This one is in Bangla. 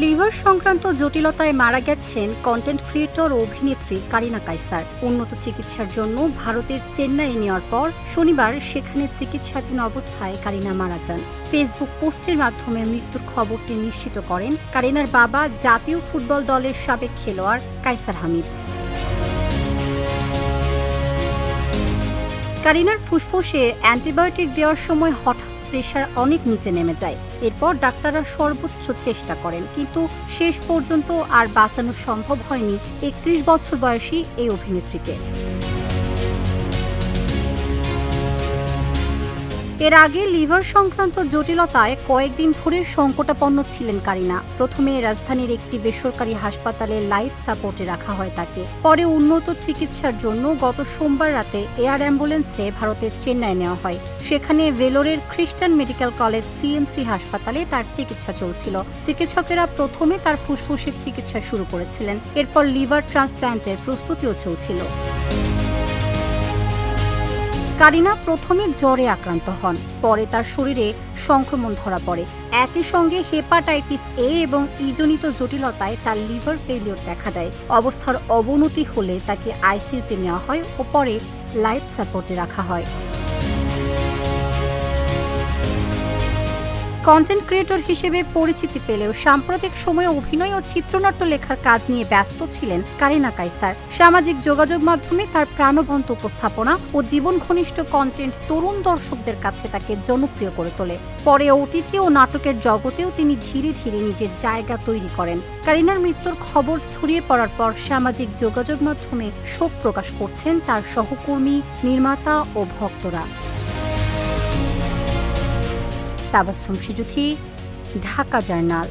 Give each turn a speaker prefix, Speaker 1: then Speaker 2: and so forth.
Speaker 1: লিভার সংক্রান্ত জটিলতায় মারা গেছেন কন্টেন্ট ক্রিয়েটর ও অভিনেত্রী কারিনা কাইসার। উন্নত চিকিৎসার জন্য ভারতের চেন্নাইয়ে নেওয়ার পর শনিবার সেখানে চিকিৎসাধীন অবস্থায় কারিনা মারা যান। ফেসবুক পোস্টের মাধ্যমে মৃত্যুর খবরটি নিশ্চিত করেন কারিনার বাবা, জাতীয় ফুটবল দলের সাবেক খেলোয়াড় কাইসার হামিদ। কারিনার ফুসফুসে অ্যান্টিবায়োটিক দেওয়ার সময় হঠাৎ প্রেশার অনেক নিচে নেমে যায়। এরপর ডাক্তাররা সর্বোচ্চ চেষ্টা করেন, কিন্তু শেষ পর্যন্ত আর বাঁচানো সম্ভব হয়নি ৩১ বছর বয়সী এই অভিনেত্রীকে। এর আগে লিভার সংক্রান্ত জটিলতায় কয়েকদিন ধরে সংকটাপন্ন ছিলেন কারিনা। প্রথমে রাজধানীর একটি বেসরকারি হাসপাতালে লাইফ সাপোর্টে রাখা হয় তাকে। পরে উন্নত চিকিৎসার জন্য গত সোমবার রাতে এয়ার অ্যাম্বুলেন্সে ভারতের চেন্নাই নেওয়া হয়। সেখানে ভেলোরের খ্রিস্টান মেডিকেল কলেজ সিএমসি হাসপাতালে তার চিকিৎসা চলছিল। চিকিৎসকেরা প্রথমে তার ফুসফুসের চিকিৎসা শুরু করেছিলেন। এরপর লিভার ট্রান্সপ্ল্যান্টের প্রস্তুতিও চলছিল। কারিনা প্রথমে জ্বরে আক্রান্ত হন, পরে তার শরীরে সংক্রমণ ধরা পড়ে। একই সঙ্গে হেপাটাইটিস এ এবং ইজনিত জটিলতায় তার লিভার ফেলিওর দেখা দেয়। অবস্থার অবনতি হলে তাকে আইসিইউতে নেওয়া হয় ও পরে লাইফ সাপোর্টে রাখা হয়। কন্টেন্ট ক্রিয়েটর হিসেবে পরিচিতি পেলেও সাম্প্রতিক সময়ে অভিনয় ও চিত্রনাট্য লেখার কাজ নিয়ে ব্যস্ত ছিলেন কারিনা কাইসার। সামাজিক যোগাযোগ মাধ্যমে তার প্রাণবন্ত উপস্থাপনা ও জীবন ঘনিষ্ঠ কন্টেন্ট তরুণ দর্শকদের কাছে তাকে জনপ্রিয় করে তোলে। পরে ওটিটি ও নাটকের জগতেও তিনি ধীরে ধীরে নিজের জায়গা তৈরি করেন। কারিনার মৃত্যুর খবর ছড়িয়ে পড়ার পর সামাজিক যোগাযোগ মাধ্যমে শোক প্রকাশ করছেন তার সহকর্মী, নির্মাতা ও ভক্তরা। তাবাসসুম সিজুথি, ঢাকা জার্নাল।